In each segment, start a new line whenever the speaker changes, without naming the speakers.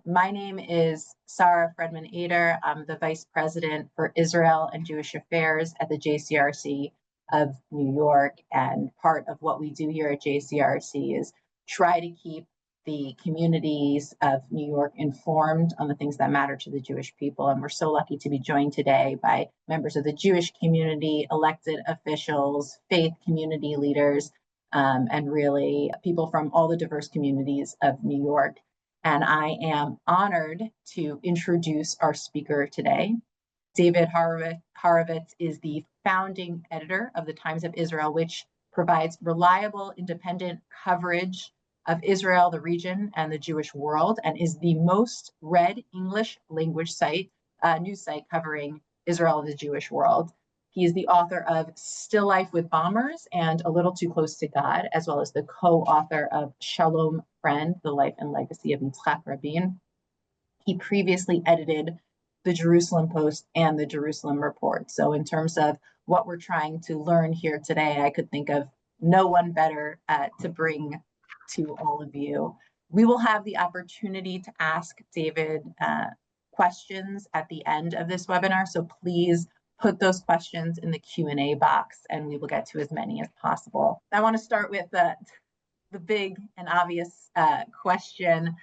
My name is Sara Fredman Aeder. I'm the Vice President for Israel and Jewish Affairs at the JCRC of New York. And part of what we do here at JCRC is try to keep the communities of New York informed on the things that matter to the Jewish people. And we're so lucky to be joined today by members of the Jewish community, elected officials, faith community leaders, and really people from all the diverse communities of New York. And I am honored to introduce our speaker today. David Horovitz is the founding editor of the Times of Israel, which provides reliable, independent coverage of Israel, the region, and the Jewish world, and is the most read English language news site covering Israel and the Jewish world. He is the author of Still Life with Bombers and A Little Too Close to God, as well as the co-author of Shalom Friend, The Life and Legacy of Yitzhak Rabin. He previously edited the Jerusalem Post and the Jerusalem Report. So in terms of what we're trying to learn here today, I could think of no one better to bring to all of you. We will have the opportunity to ask David questions at the end of this webinar, so please put those questions in the Q&A box and we will get to as many as possible. I want to start with the big and obvious question.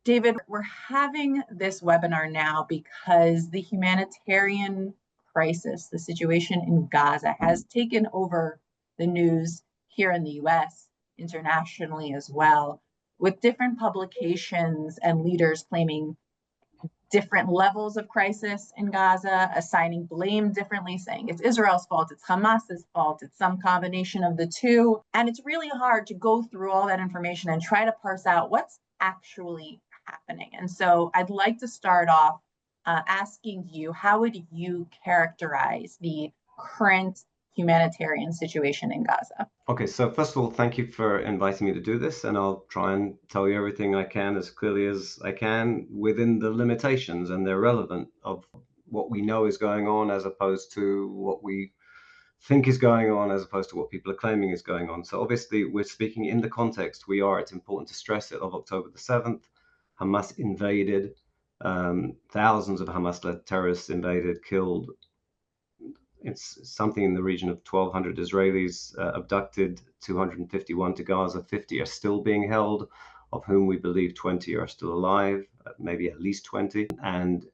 David, we're having this webinar now because the humanitarian crisis, the situation in Gaza, has taken over the news here in the US, internationally as well, with different publications and leaders claiming different levels of crisis in Gaza, assigning blame differently, saying it's Israel's fault, it's Hamas's fault, it's some combination of the two. And it's really hard to go through all that information and try to parse out what's actually happening. And so I'd like to start off asking you, how would you characterize the current humanitarian situation in Gaza?
Okay, so first of all, thank you for inviting me to do this, and I'll try and tell you everything I can as clearly as I can within the limitations, and they're relevant, of what we know is going on as opposed to what we think is going on as opposed to what people are claiming is going on. So obviously we're speaking in the context it's important to stress it, of October the 7th. Hamas invaded, thousands of Hamas-led terrorists invaded, killed. It's something in the region of 1,200 Israelis abducted, 251 to Gaza, 50 are still being held, of whom we believe 20 are still alive, maybe at least 20, and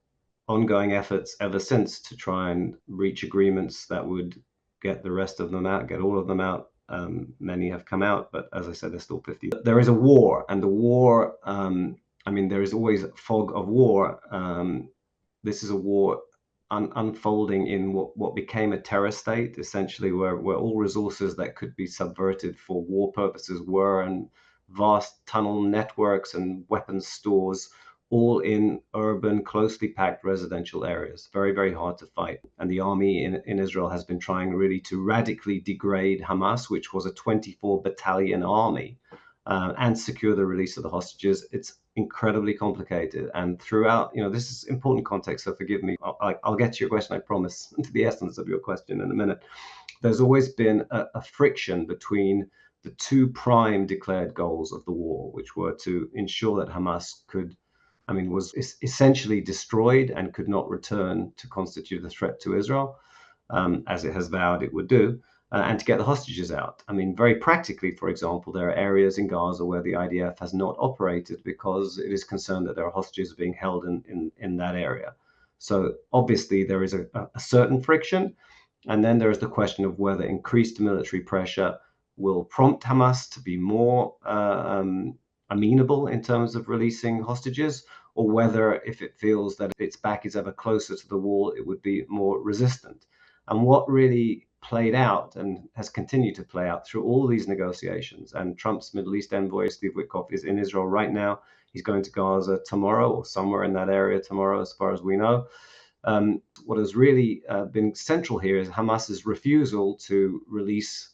ongoing efforts ever since to try and reach agreements that would get the rest of them out, get all of them out. Many have come out, but as I said, there's still 50. There is a war, and the war, there is always fog of war. This is a war unfolding in what became a terror state, essentially, where all resources that could be subverted for war purposes were, and vast tunnel networks and weapons stores, all in urban, closely packed residential areas. Very, very hard to fight. And the army in Israel has been trying really to radically degrade Hamas, which was a 24 battalion army, and secure the release of the hostages. It's incredibly complicated, and throughout, this is important context, so forgive me. I'll get to your question, I promise, to the essence of your question in a minute. There's always been a friction between the two prime declared goals of the war, which were to ensure that Hamas was essentially destroyed and could not return to constitute a threat to Israel, as it has vowed it would do. And to get the hostages out. Very practically, for example, there are areas in Gaza where the IDF has not operated because it is concerned that there are hostages being held in that area. So obviously there is a certain friction. And then there is the question of whether increased military pressure will prompt Hamas to be more amenable in terms of releasing hostages, or whether, if it feels that its back is ever closer to the wall, it would be more resistant. And what really played out and has continued to play out through all these negotiations, and Trump's Middle East envoy, Steve Witkoff, is in Israel right now. He's going to Gaza tomorrow, or somewhere in that area tomorrow, as far as we know. What has really been central here is Hamas's refusal to release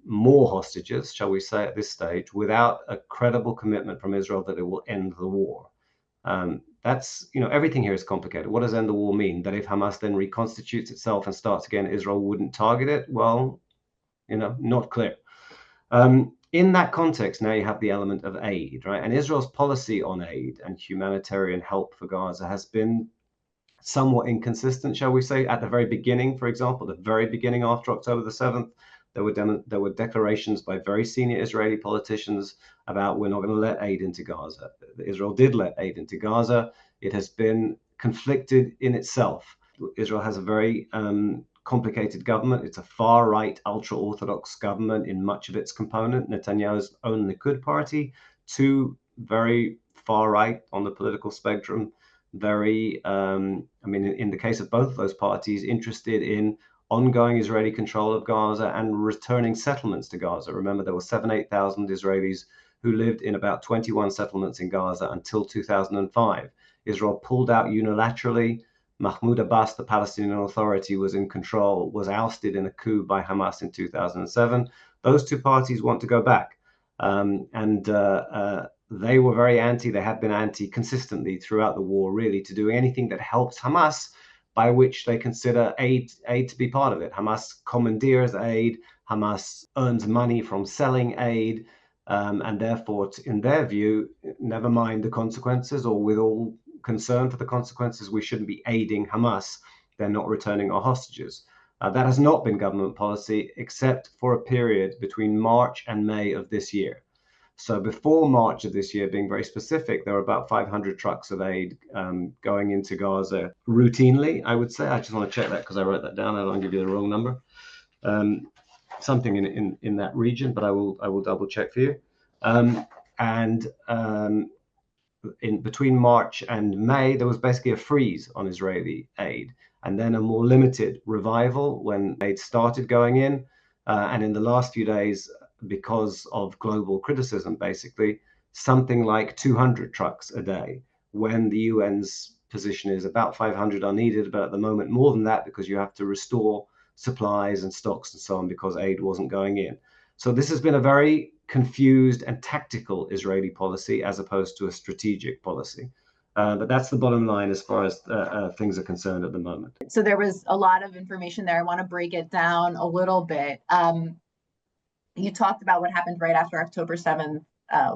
more hostages, shall we say, at this stage, without a credible commitment from Israel that it will end the war. That's, everything here is complicated. What does end the war mean? That if Hamas then reconstitutes itself and starts again, Israel wouldn't target it? Well, not clear. In that context, now you have the element of aid, right? And Israel's policy on aid and humanitarian help for Gaza has been somewhat inconsistent, shall we say. At the very beginning, for example, the very beginning after October the 7th, there were declarations by very senior Israeli politicians about we're not going to let aid into Gaza. Israel did let aid into Gaza. It has been conflicted in itself. Israel has a very complicated government. It's a far-right, ultra-Orthodox government in much of its component. Netanyahu's own Likud party, two very far-right on the political spectrum, very, in the case of both of those parties, interested in ongoing Israeli control of Gaza and returning settlements to Gaza. Remember, there were 8,000 Israelis who lived in about 21 settlements in Gaza until 2005. Israel pulled out unilaterally. Mahmoud Abbas, the Palestinian Authority, was in control, was ousted in a coup by Hamas in 2007. Those two parties want to go back. They were very anti, they have been anti consistently throughout the war, really, to doing anything that helps Hamas, by which they consider aid to be part of it. Hamas commandeers aid, Hamas earns money from selling aid, and therefore, in their view, never mind the consequences, or with all concern for the consequences, we shouldn't be aiding Hamas. They're not returning our hostages. That has not been government policy, except for a period between March and May of this year. So before March of this year, being very specific, there were about 500 trucks of aid going into Gaza routinely, I would say. I just want to check that because I wrote that down. I don't want to give you the wrong number. Something in that region, but I will double check for you. In between March and May, there was basically a freeze on Israeli aid, and then a more limited revival when aid started going in. And in the last few days, because of global criticism, basically, something like 200 trucks a day, when the UN's position is about 500 are needed, but at the moment more than that, because you have to restore supplies and stocks and so on, because aid wasn't going in. So this has been a very confused and tactical Israeli policy as opposed to a strategic policy. But that's the bottom line as far as things are concerned at the moment.
So there was a lot of information there. I want to break it down a little bit. You talked about what happened right after October 7th,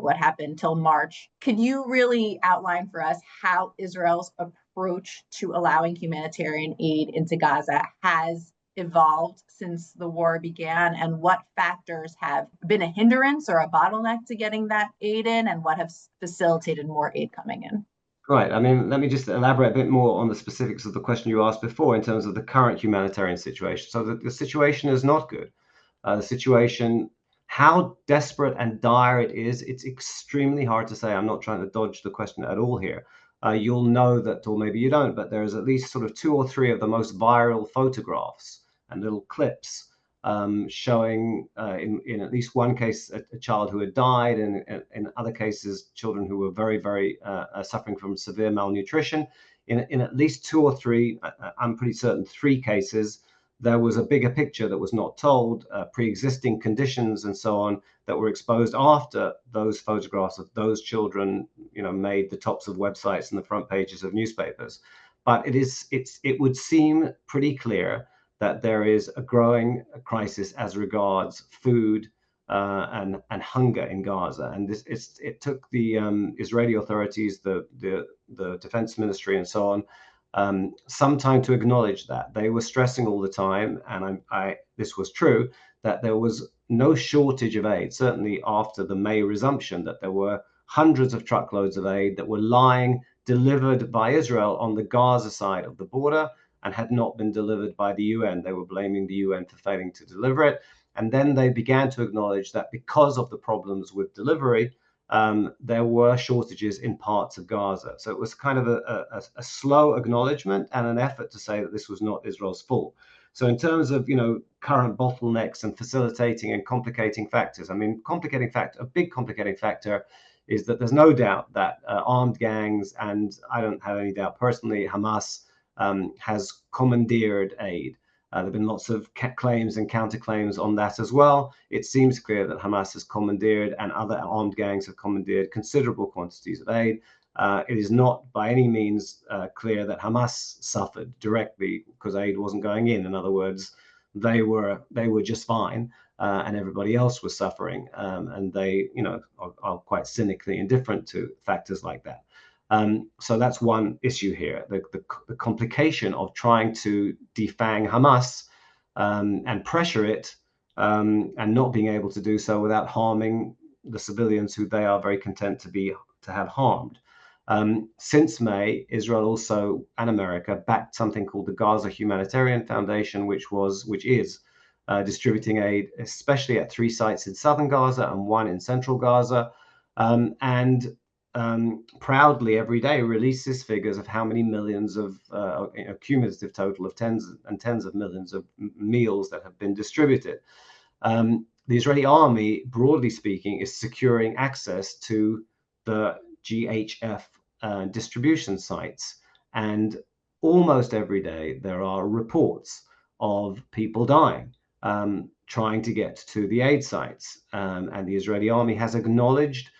what happened till March. Can you really outline for us how Israel's approach to allowing humanitarian aid into Gaza has evolved since the war began, and what factors have been a hindrance or a bottleneck to getting that aid in, and what have facilitated more aid coming in?
Right. I mean, let me just elaborate a bit more on the specifics of the question you asked before in terms of the current humanitarian situation. So the situation is not good. The situation, how desperate and dire it is, it's extremely hard to say. I'm not trying to dodge the question at all here. You'll know that, or maybe you don't, but there's at least sort of 2 or 3 of the most viral photographs and little clips showing, in at least one case, a child who had died, and in other cases, children who were very, very suffering from severe malnutrition. In at least 2 or 3, I'm pretty certain 3 cases, there was a bigger picture that was not told, pre-existing conditions and so on, that were exposed after those photographs of those children, made the tops of websites and the front pages of newspapers. But it would seem pretty clear that there is a growing crisis as regards food and hunger in Gaza, and it took the Israeli authorities, the defense ministry, and so on, some time to acknowledge that. They were stressing all the time, and this was true, that there was no shortage of aid. Certainly after the May resumption, that there were hundreds of truckloads of aid that were lying delivered by Israel on the Gaza side of the border, and had not been delivered by the UN. They were blaming the UN for failing to deliver it. And then they began to acknowledge that because of the problems with delivery, there were shortages in parts of Gaza. So it was kind of a slow acknowledgement and an effort to say that this was not Israel's fault. So in terms of, current bottlenecks and facilitating and complicating factors, a big complicating factor is that there's no doubt that armed gangs, and I don't have any doubt personally, Hamas, has commandeered aid. There have been lots of claims and counterclaims on that as well. It seems clear that Hamas has commandeered, and other armed gangs have commandeered, considerable quantities of aid. It is not by any means clear that Hamas suffered directly because aid wasn't going in. In other words, they were just fine. and everybody else was suffering. And they, are quite cynically indifferent to factors like that. So that's one issue here, the complication of trying to defang Hamas and pressure it, and not being able to do so without harming the civilians who they are very content to have harmed. Since May, Israel also and America backed something called the Gaza Humanitarian Foundation, which is distributing aid, especially at 3 sites in southern Gaza and 1 in central Gaza, and proudly every day releases figures of how many millions of cumulative total of tens and tens of millions of meals that have been distributed. The Israeli army, broadly speaking, is securing access to the GHF distribution sites, and almost every day there are reports of people dying trying to get to the aid sites, and the Israeli army has acknowledged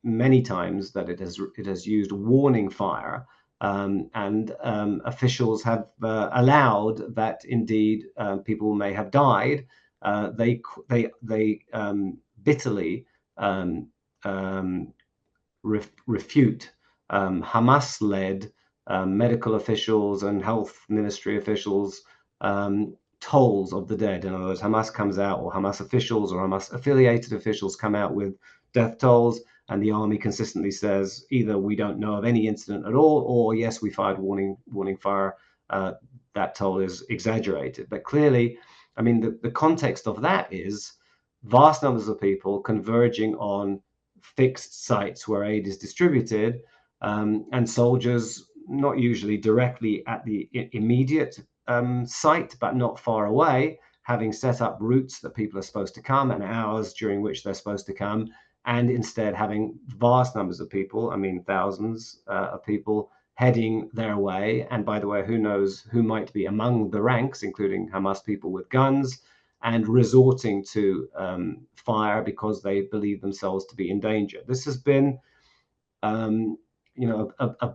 many times that it has used warning fire, and officials have allowed that indeed people may have died. They bitterly refute Hamas-led medical officials and health ministry officials tolls of the dead. In other words, Hamas comes out, or Hamas officials or Hamas affiliated officials come out with death tolls, and the army consistently says either we don't know of any incident at all, or yes, we fired warning fire. That toll is exaggerated. But clearly, I mean, the context of that is vast numbers of people converging on fixed sites where aid is distributed, and soldiers not usually directly at the immediate site, but not far away, having set up routes that people are supposed to come and hours during which they're supposed to come, and instead having vast numbers of people, I mean thousands of people, heading their way. And by the way, who knows who might be among the ranks, including Hamas people with guns, and resorting to fire because they believe themselves to be in danger. This has been a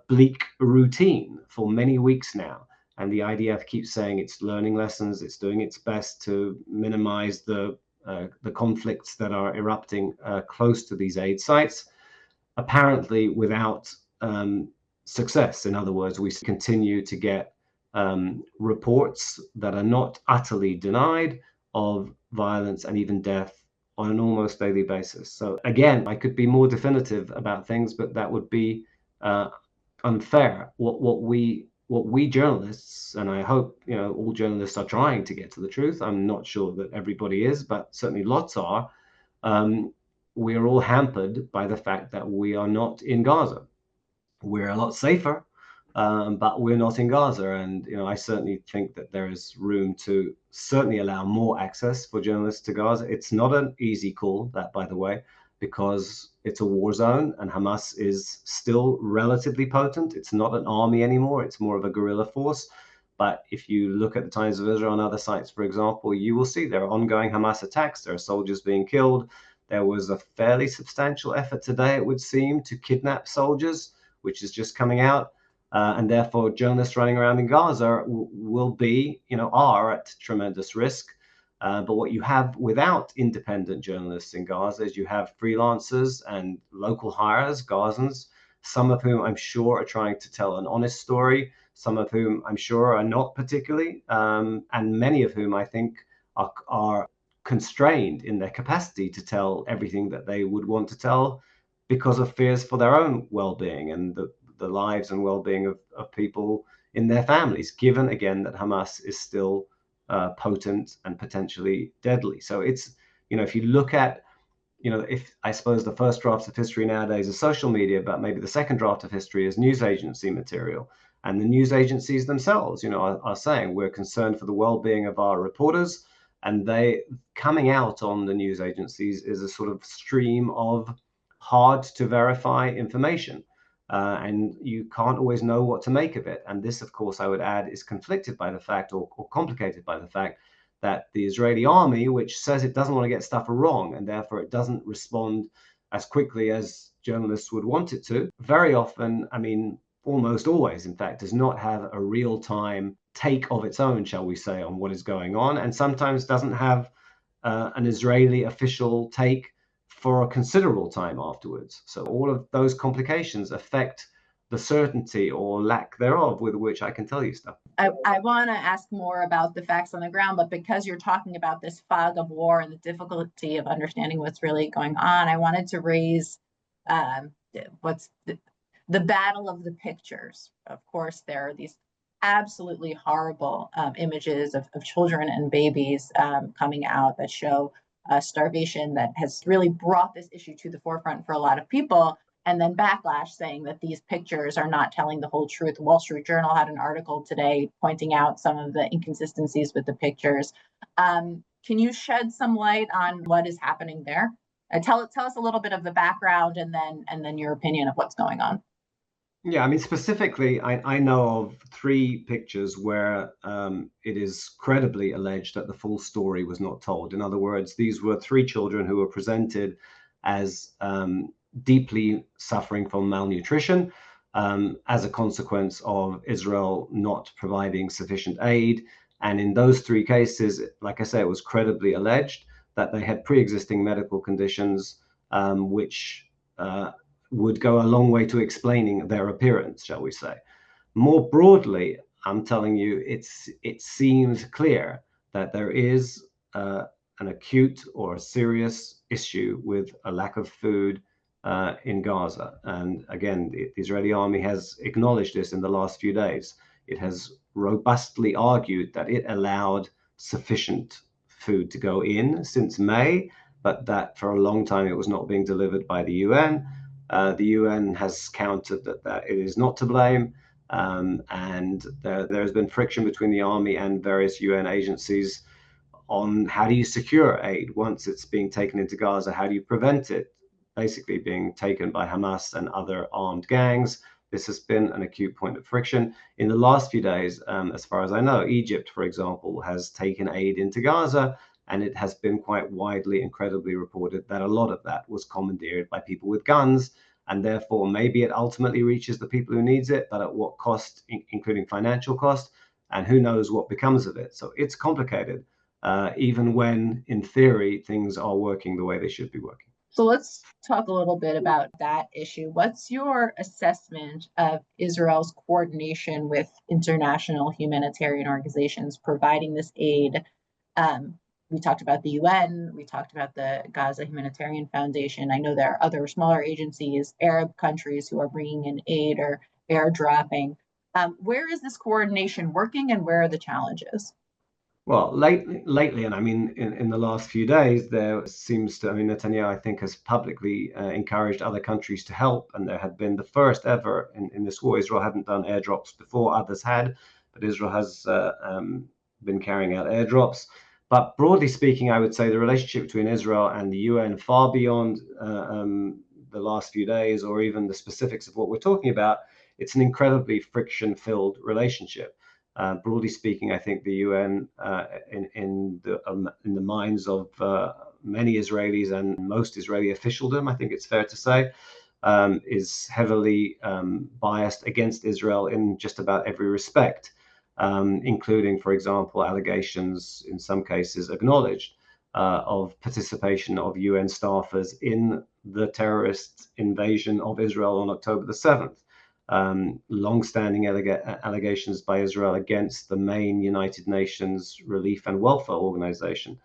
bleak routine for many weeks now. And the IDF keeps saying it's learning lessons, it's doing its best to minimize the conflicts that are erupting close to these aid sites, apparently without success. In other words, we continue to get reports that are not utterly denied of violence and even death on an almost daily basis. So again, I could be more definitive about things, but that would be unfair. What we journalists, and I hope all journalists are trying to get to the truth. I'm not sure that everybody is, but certainly lots are. We are all hampered by the fact that we are not in Gaza. We're a lot safer, but we're not in Gaza. And I certainly think that there is room to certainly allow more access for journalists to Gaza. It's not an easy call, that, by the way, because it's a war zone and Hamas is still relatively potent. It's not an army anymore. It's more of a guerrilla force. But if you look at the Times of Israel and other sites, for example, you will see there are ongoing Hamas attacks. There are soldiers being killed. There was a fairly substantial effort today, it would seem, to kidnap soldiers, which is just coming out. And therefore, journalists running around in Gaza are at tremendous risk. But what you have without independent journalists in Gaza is you have freelancers and local hires, Gazans, some of whom I'm sure are trying to tell an honest story, some of whom I'm sure are not particularly, and many of whom I think are constrained in their capacity to tell everything that they would want to tell because of fears for their own well-being and the lives and well-being of people in their families, given again that Hamas is still potent and potentially deadly. So it's, if you look at, if I suppose the first draft of history nowadays is social media, but maybe the second draft of history is news agency material. And the news agencies themselves, are saying we're concerned for the well-being of our reporters, and they coming out on the news agencies is a sort of stream of hard to verify information. And you can't always know what to make of it. And this, of course, I would add, is conflicted by the fact, or complicated by the fact, that the Israeli army, which says it doesn't want to get stuff wrong, and therefore it doesn't respond as quickly as journalists would want it to, very often, I mean, almost always, in fact, does not have a real-time take of its own, shall we say, on what is going on, and sometimes doesn't have an Israeli official take for a considerable time afterwards. So all of those complications affect the certainty or lack thereof with which I can tell you stuff.
I want to ask more about the facts on the ground, but because you're talking about this fog of war and the difficulty of understanding what's really going on, I wanted to raise what's the battle of the pictures. Of course, there are these absolutely horrible images of children and babies coming out that show starvation that has really brought this issue to the forefront for a lot of people. And then backlash saying that these pictures are not telling the whole truth. Wall Street Journal had an article today pointing out some of the inconsistencies with the pictures. Can you shed some light on what is happening there? Tell us a little bit of the background and then your opinion of what's going on.
Yeah, I mean, specifically, I know of 3 pictures where it is credibly alleged that the full story was not told. In other words, these were 3 children who were presented as deeply suffering from malnutrition as a consequence of Israel not providing sufficient aid. And in those 3 cases, like I say, it was credibly alleged that they had pre-existing medical conditions, which would go a long way to explaining their appearance, shall we say. More broadly, I'm telling you, it seems clear that there is an acute or a serious issue with a lack of food in Gaza. And again, the Israeli army has acknowledged this in the last few days. It has robustly argued that it allowed sufficient food to go in since May, but that for a long time it was not being delivered by the UN. The UN has countered that it is not to blame. And there has been friction between the army and various UN agencies on how do you secure aid once it's being taken into Gaza? How do you prevent it basically being taken by Hamas and other armed gangs? This has been an acute point of friction. In the last few days, as far as I know, Egypt, for example, has taken aid into Gaza, and it has been quite widely and credibly reported that a lot of that was commandeered by people with guns, and therefore maybe it ultimately reaches the people who needs it, but at what cost, including financial cost, and who knows what becomes of it. So it's complicated, even when, in theory, things are working the way they should be working.
So let's talk a little bit about that issue. What's your assessment of Israel's coordination with international humanitarian organizations providing this aid? We talked about the UN, we talked about the Gaza Humanitarian Foundation. I know there are other smaller agencies, Arab countries who are bringing in aid or airdropping. Where is this coordination working and where are the challenges?
Well, lately, and I mean, in the last few days, there seems to, I mean, Netanyahu, I think, has publicly encouraged other countries to help. And there had been the first ever in this war. Israel hadn't done airdrops before, others had, but Israel has been carrying out airdrops. But broadly speaking, I would say the relationship between Israel and the UN, far beyond the last few days or even the specifics of what we're talking about, it's an incredibly friction-filled relationship. Broadly speaking, I think the UN, in the minds of many Israelis and most Israeli officialdom, I think it's fair to say, is heavily biased against Israel in just about every respect, including, for example, allegations, in some cases acknowledged, of participation of UN staffers in the terrorist invasion of Israel on October the 7th. Long-standing allegations by Israel against the main United Nations Relief and Welfare Organization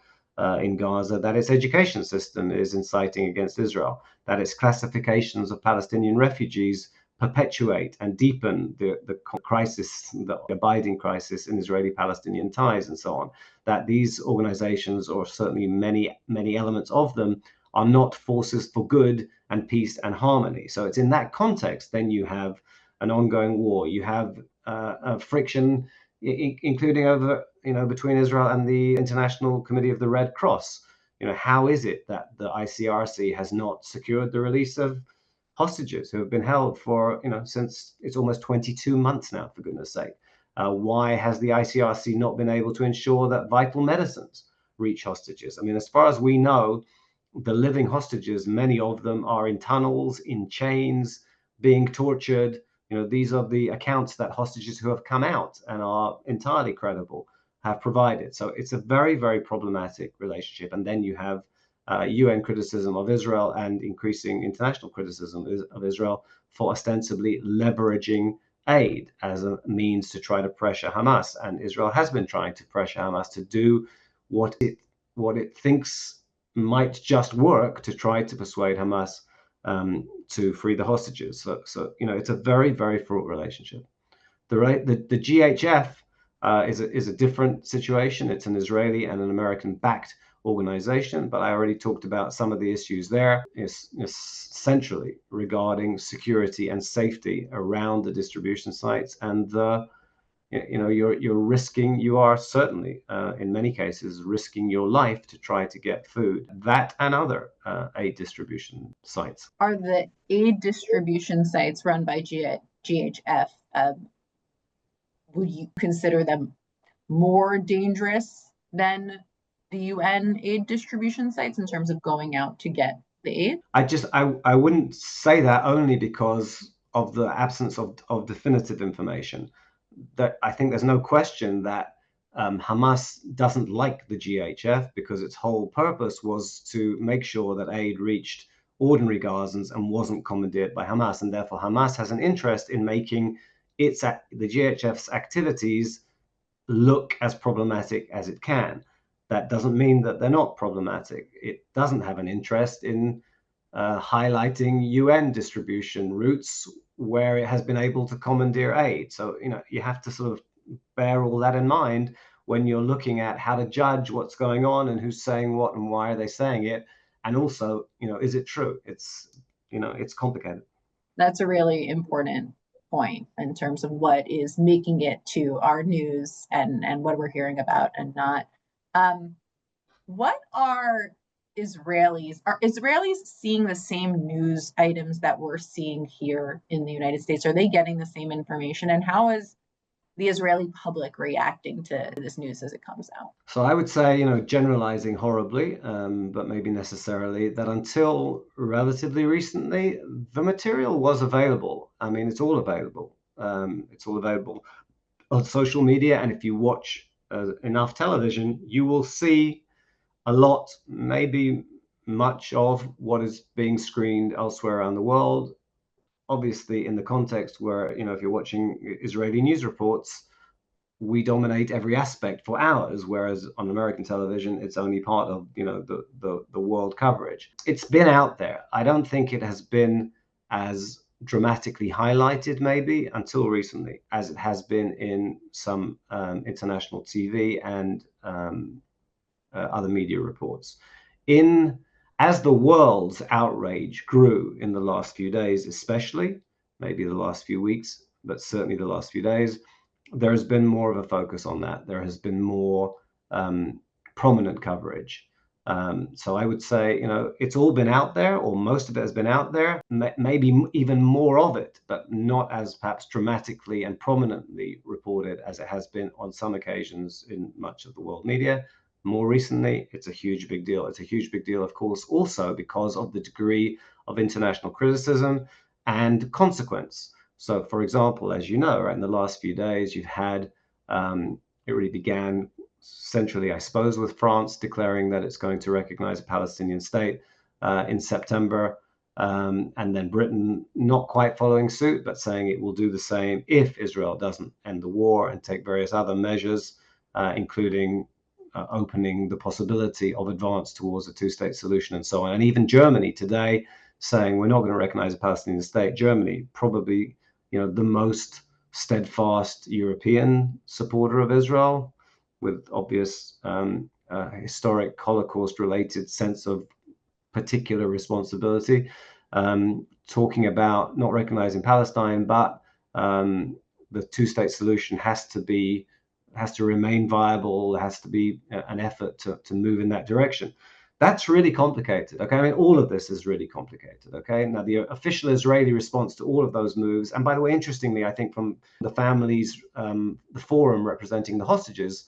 in Gaza, that its education system is inciting against Israel, that its classifications of Palestinian refugees perpetuate and deepen the crisis, the abiding crisis in Israeli-Palestinian ties, and so on, that these organizations, or certainly many elements of them, are not forces for good and peace and harmony. So it's in that context, then you have an ongoing war. You have a friction, including over, between Israel and the International Committee of the Red Cross. How is it that the ICRC has not secured the release of hostages who have been held for, since it's almost 22 months now, for goodness sake? Why has the ICRC not been able to ensure that vital medicines reach hostages? I mean, as far as we know, the living hostages, many of them are in tunnels, in chains, being tortured. These are the accounts that hostages who have come out and are entirely credible have provided. So it's a very, very problematic relationship. And then you have UN criticism of Israel and increasing international criticism of Israel for ostensibly leveraging aid as a means to try to pressure Hamas. And Israel has been trying to pressure Hamas to do what it thinks might just work to try to persuade Hamas to free the hostages. So it's a very, very fraught relationship. The GHF is a different situation. It's an Israeli and an American-backed organization, but I already talked about some of the issues there, is centrally regarding security and safety around the distribution sites, and you are certainly in many cases risking your life to try to get food. That and other aid distribution sites.
Are the aid distribution sites run by GHF? Would you consider them more dangerous than the UN aid distribution sites in terms of going out to get the aid?
I wouldn't say that, only because of the absence of definitive information. That I think there's no question that Hamas doesn't like the GHF, because its whole purpose was to make sure that aid reached ordinary Gazans and wasn't commandeered by Hamas, and therefore Hamas has an interest in making the GHF's activities look as problematic as it can. That doesn't mean that they're not problematic. It doesn't have an interest in highlighting UN distribution routes where it has been able to commandeer aid. So, you have to sort of bear all that in mind when you're looking at how to judge what's going on and who's saying what and why are they saying it. And also, is it true? It's complicated.
That's a really important point in terms of what is making it to our news and what we're hearing about and not. What are Israelis seeing the same news items that we're seeing here in the United States? Are they getting the same information? And how is the Israeli public reacting to this news as it comes out?
So I would say, generalizing horribly, but maybe necessarily, that until relatively recently, the material was available. I mean, it's all available. It's all available on social media. And if you watch enough television, you will see a lot, maybe much of what is being screened elsewhere around the world. Obviously, in the context where, if you're watching Israeli news reports, we dominate every aspect for hours, whereas on American television, it's only part of, the world coverage. It's been out there. I don't think it has been as dramatically highlighted, maybe, until recently, as it has been in some international TV and other media reports. As the world's outrage grew in the last few days, especially, maybe the last few weeks, but certainly the last few days, there has been more of a focus on that. There has been more prominent coverage. So I would say, it's all been out there, or most of it has been out there, maybe even more of it, but not as perhaps dramatically and prominently reported as it has been on some occasions in much of the world media. More recently, it's a huge big deal. It's a huge big deal, of course, also because of the degree of international criticism and consequence. So, for example, as you know, right, in the last few days, you've had, it really began centrally, I suppose, with France declaring that it's going to recognize a Palestinian state in September, and then Britain not quite following suit, but saying it will do the same if Israel doesn't end the war and take various other measures, including opening the possibility of advance towards a two-state solution and so on. And even Germany today saying we're not going to recognize a Palestinian state. Germany, probably, the most steadfast European supporter of Israel, with obvious historic Holocaust-related sense of particular responsibility, talking about not recognizing Palestine, but the two-state solution has to remain viable. There has to be an effort to move in that direction. That's really complicated. Okay, I mean, all of this is really complicated. Okay, now the official Israeli response to all of those moves, and by the way, interestingly, I think from the families, the forum representing the hostages,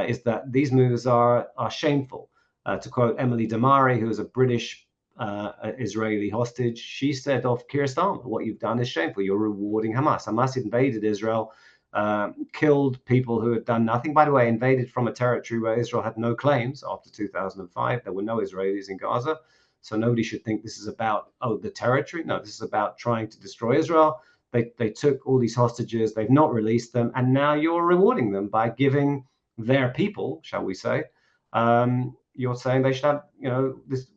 is that these moves are shameful. To quote Emily Damari, who is a British Israeli hostage, she said of Keir Starmer, "What you've done is shameful. You're rewarding Hamas. Hamas invaded Israel. killed people who had done nothing. By the way, invaded from a territory where Israel had no claims after 2005. There were no Israelis in Gaza. So nobody should think this is about, oh, the territory. No, this is about trying to destroy Israel. They took all these hostages. They've not released them. And now you're rewarding them by giving their people, shall we say, you're saying they should have,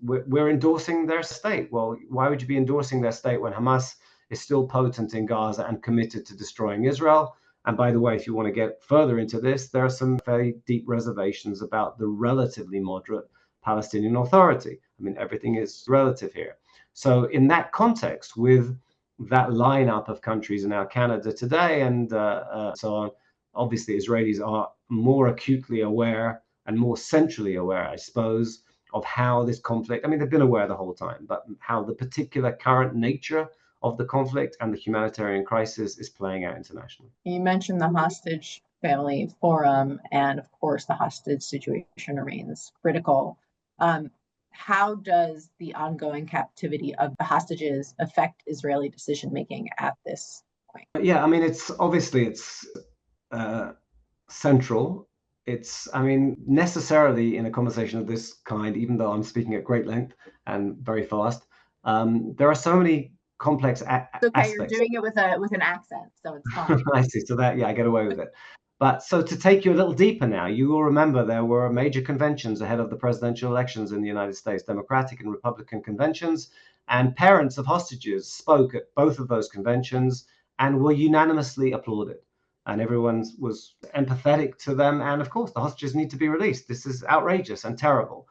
we're endorsing their state. Well, why would you be endorsing their state when Hamas is still potent in Gaza and committed to destroying Israel? And by the way, if you want to get further into this, there are some very deep reservations about the relatively moderate Palestinian Authority. I mean, everything is relative here. So in that context, with that lineup of countries, and now Canada today and so on, obviously Israelis are more acutely aware and more centrally aware, I suppose, of how this conflict, I mean, they've been aware the whole time, but how the particular current nature of the conflict and the humanitarian crisis is playing out internationally.
You mentioned the Hostage Family Forum, and of course, the hostage situation remains critical. How does the ongoing captivity of the hostages affect Israeli decision-making at this point?
Yeah, I mean, it's central. I mean, necessarily in a conversation of this kind, even though I'm speaking at great length and very fast, there are so many complex
aspects. Okay, you're doing it with an accent, so it's fine.
I see. So that, yeah, I get away with it. But so to take you a little deeper now, you will remember there were major conventions ahead of the presidential elections in the United States, Democratic and Republican conventions, and parents of hostages spoke at both of those conventions and were unanimously applauded. And everyone was empathetic to them. And of course, the hostages need to be released. This is outrageous and terrible.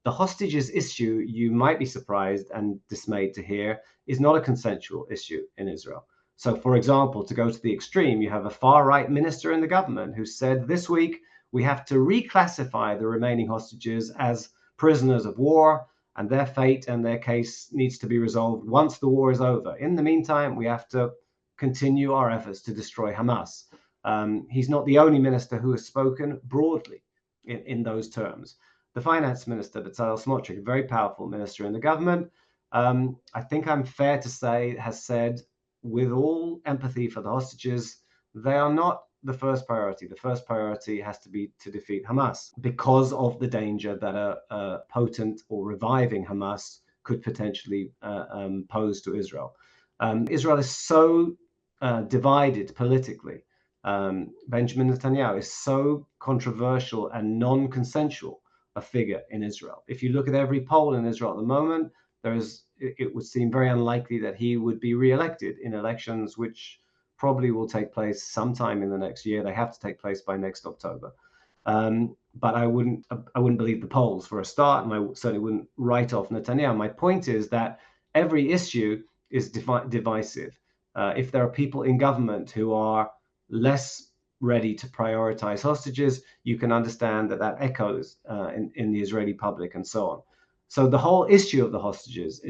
The hostages issue, you might be surprised and dismayed to hear, is not a consensual issue in Israel. So, for example, to go to the extreme, you have a far-right minister in the government who said this week, we have to reclassify the remaining hostages as prisoners of war, and their fate and their case needs to be resolved once the war is over. In the meantime, we have to continue our efforts to destroy Hamas. He's not the only minister who has spoken broadly in those terms. The finance minister, Bezalel Smotrich, a very powerful minister in the government, I think I'm fair to say, has said, with all empathy for the hostages, they are not the first priority. The first priority has to be to defeat Hamas because of the danger that a potent or reviving Hamas could potentially pose to Israel. Israel is so divided politically. Benjamin Netanyahu is so controversial and non-consensual a figure in Israel. If you look at every poll in Israel at the moment, it would seem very unlikely that he would be re-elected in elections which probably will take place sometime in the next year. They have to take place by next October. But I wouldn't believe the polls for a start, and I certainly wouldn't write off Netanyahu. My point is that every issue is divisive. If there are people in government who are less ready to prioritize hostages, you can understand that echoes in the Israeli public and so on. So the whole issue of the hostages,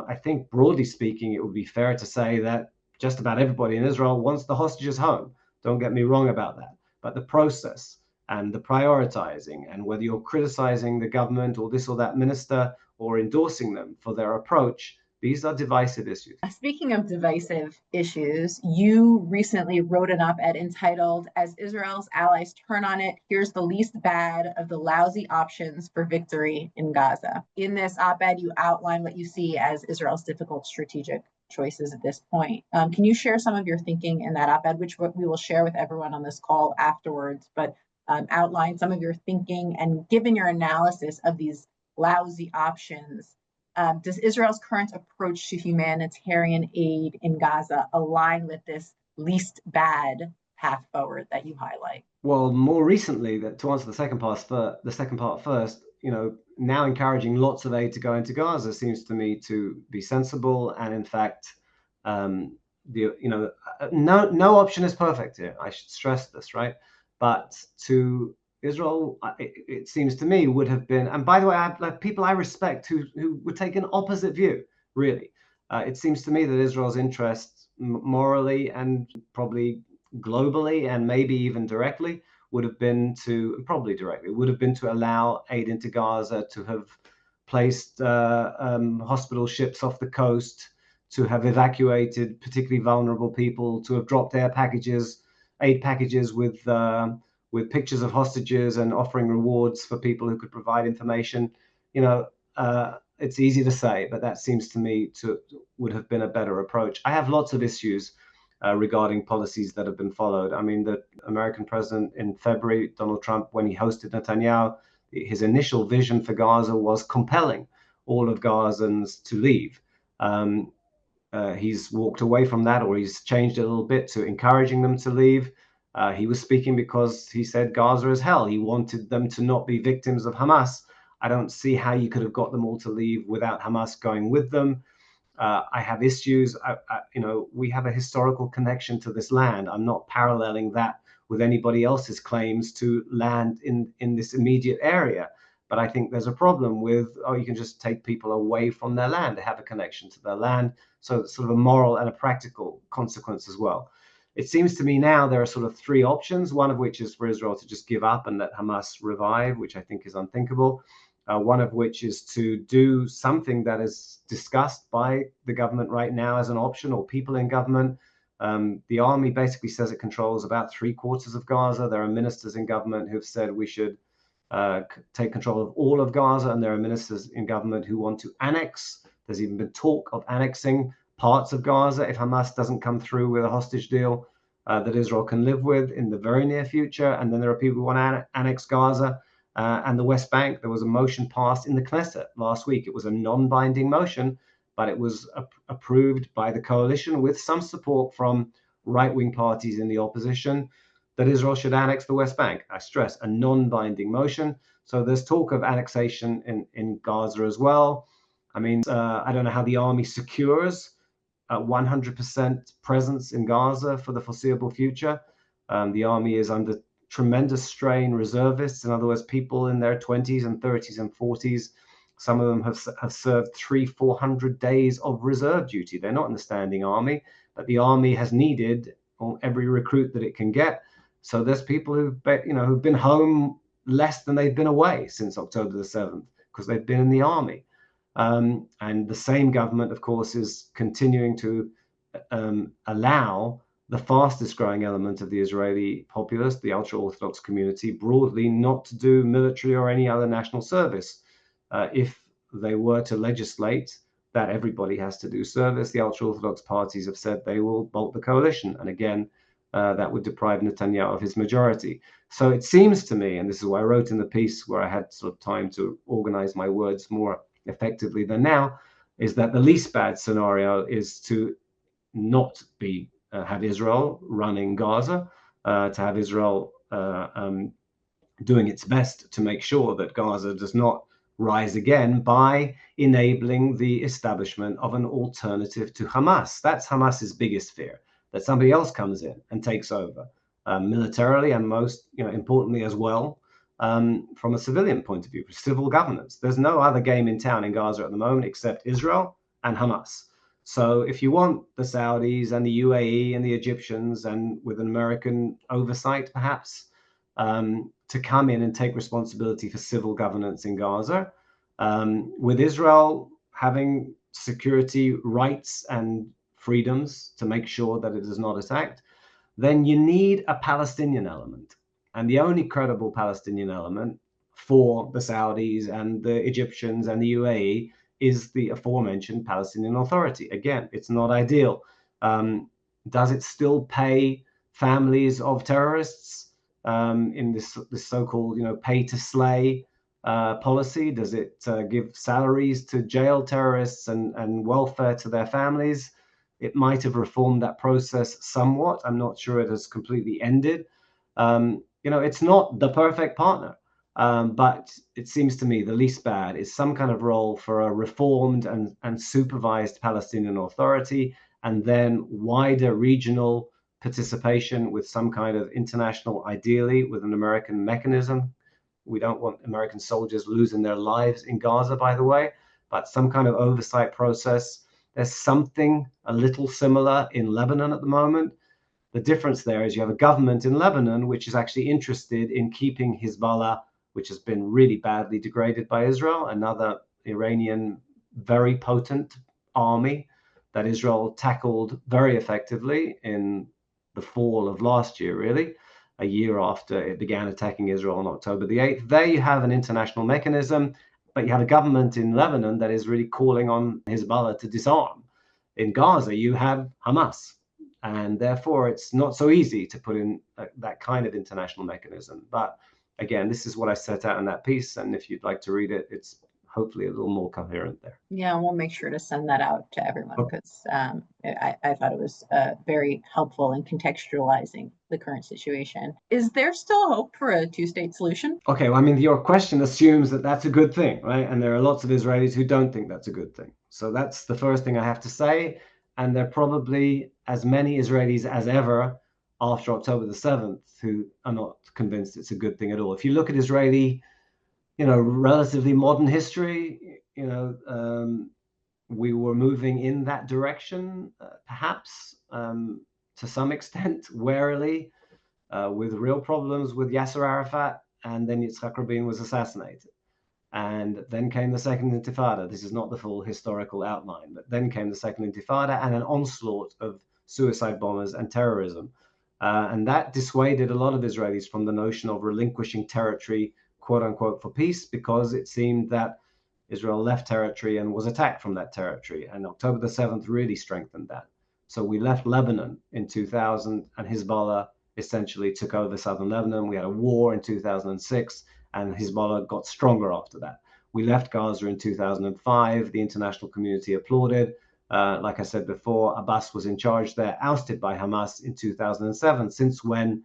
I think broadly speaking, it would be fair to say that just about everybody in Israel wants the hostages home. Don't get me wrong about that. But the process and the prioritizing, and whether you're criticizing the government or this or that minister or endorsing them for their approach, these are divisive issues.
Speaking of divisive issues, you recently wrote an op-ed entitled, "As Israel's Allies Turn on It, Here's the Least Bad of the Lousy Options for Victory in Gaza." In this op-ed, you outline what you see as Israel's difficult strategic choices at this point. Can you share some of your thinking in that op-ed, which we will share with everyone on this call afterwards, but outline some of your thinking, and given your analysis of these lousy options, does Israel's current approach to humanitarian aid in Gaza align with this least bad path forward that you highlight?
Well, more recently, to answer the second part first, now encouraging lots of aid to go into Gaza seems to me to be sensible, and in fact, no option is perfect here. I should stress this, right? But to Israel, it seems to me, would have been, and by the way, people I respect who would take an opposite view, really. It seems to me that Israel's interest morally and probably globally and maybe even directly would have been to allow aid into Gaza, to have placed hospital ships off the coast, to have evacuated particularly vulnerable people, to have dropped air packages aid packages with pictures of hostages and offering rewards for people who could provide information. You know, it's easy to say, but that seems to me would have been a better approach. I have lots of issues regarding policies that have been followed. I mean, the American president in February, Donald Trump, when he hosted Netanyahu, his initial vision for Gaza was compelling all of Gazans to leave. He's walked away from that, or he's changed it a little bit to encouraging them to leave. He was speaking because he said Gaza is hell. He wanted them to not be victims of Hamas. I don't see how you could have got them all to leave without Hamas going with them. I have issues. We have a historical connection to this land. I'm not paralleling that with anybody else's claims to land in this immediate area. But I think there's a problem with, you can just take people away from their land. They have a connection to their land. So it's sort of a moral and a practical consequence as well. It seems to me now there are sort of three options, one of which is for Israel to just give up and let Hamas revive, which I think is unthinkable. One of which is to do something that is discussed by the government right now as an option, or people in government. The army basically says it controls about 3/4 of Gaza. There are ministers in government who've said we should take control of all of Gaza, and there are ministers in government who want to annex. There's even been talk of annexing parts of Gaza if Hamas doesn't come through with a hostage deal that Israel can live with in the very near future. And then there are people who want to annex Gaza and the West Bank. There was a motion passed in the Knesset last week. It was a non-binding motion, but it was approved by the coalition with some support from right-wing parties in the opposition, that Israel should annex the West Bank. I stress, a non-binding motion. So there's talk of annexation in Gaza as well. I mean, I don't know how the army secures 100% presence in Gaza for the foreseeable future. The army is under tremendous strain. Reservists, in other words, people in their 20s and 30s and 40s, some of them have served 300-400 days of reserve duty. They're not in the standing army, but the army has needed every recruit that it can get. So there's people who've been home less than they've been away since October the 7th because they've been in the army. And the same government, of course, is continuing to allow the fastest growing element of the Israeli populace, the ultra-Orthodox community, broadly not to do military or any other national service. If they were to legislate that everybody has to do service, the ultra-Orthodox parties have said they will bolt the coalition. And again, that would deprive Netanyahu of his majority. So it seems to me, and this is what I wrote in the piece where I had sort of time to organize my words more effectively than now, is that the least bad scenario is to not have Israel running Gaza, to have Israel doing its best to make sure that Gaza does not rise again by enabling the establishment of an alternative to Hamas. That's Hamas's biggest fear, that somebody else comes in and takes over militarily, and most importantly as well, from a civilian point of view, civil governance. There's no other game in town in Gaza at the moment except Israel and Hamas. So if you want the Saudis and the UAE and the Egyptians, and with an American oversight perhaps, to come in and take responsibility for civil governance in Gaza, with Israel having security rights and freedoms to make sure that it is not attacked, then you need a Palestinian element. And the only credible Palestinian element for the Saudis and the Egyptians and the UAE is the aforementioned Palestinian Authority. Again, it's not ideal. Does it still pay families of terrorists in this so-called pay to slay policy? Does it give salaries to jail terrorists and welfare to their families? It might have reformed that process somewhat. I'm not sure it has completely ended. It's not the perfect partner, but it seems to me the least bad is some kind of role for a reformed and supervised Palestinian Authority, and then wider regional participation with some kind of international, ideally with an American mechanism. We don't want American soldiers losing their lives in Gaza, by the way, but some kind of oversight process. There's something a little similar in Lebanon at the moment. The difference there is you have a government in Lebanon which is actually interested in keeping Hezbollah, which has been really badly degraded by Israel, another Iranian very potent army that Israel tackled very effectively in the fall of last year, really, a year after it began attacking Israel on October the 8th. There you have an international mechanism, but you have a government in Lebanon that is really calling on Hezbollah to disarm. In Gaza, you have Hamas. And therefore, it's not so easy to put in that kind of international mechanism. But again, this is what I set out in that piece. And if you'd like to read it, it's hopefully a little more coherent there.
Yeah, we'll make sure to send that out to everyone because I thought it was very helpful in contextualizing the current situation. Is there still hope for a two-state solution?
Okay, well, I mean, your question assumes that that's a good thing, right? And there are lots of Israelis who don't think that's a good thing. So that's the first thing I have to say. And there are probably as many Israelis as ever after October the 7th who are not convinced it's a good thing at all. If you look at Israeli, relatively modern history, we were moving in that direction, perhaps to some extent, warily, with real problems with Yasser Arafat, and then Yitzhak Rabin was assassinated. And then came the Second Intifada. This is not the full historical outline, but then came the Second Intifada and an onslaught of suicide bombers and terrorism. And that dissuaded a lot of Israelis from the notion of relinquishing territory, quote unquote, for peace, because it seemed that Israel left territory and was attacked from that territory. And October the 7th really strengthened that. So we left Lebanon in 2000, and Hezbollah essentially took over southern Lebanon. We had a war in 2006. And Hezbollah got stronger after that. We left Gaza in 2005. The international community applauded. Like I said before, Abbas was in charge there, ousted by Hamas in 2007, since when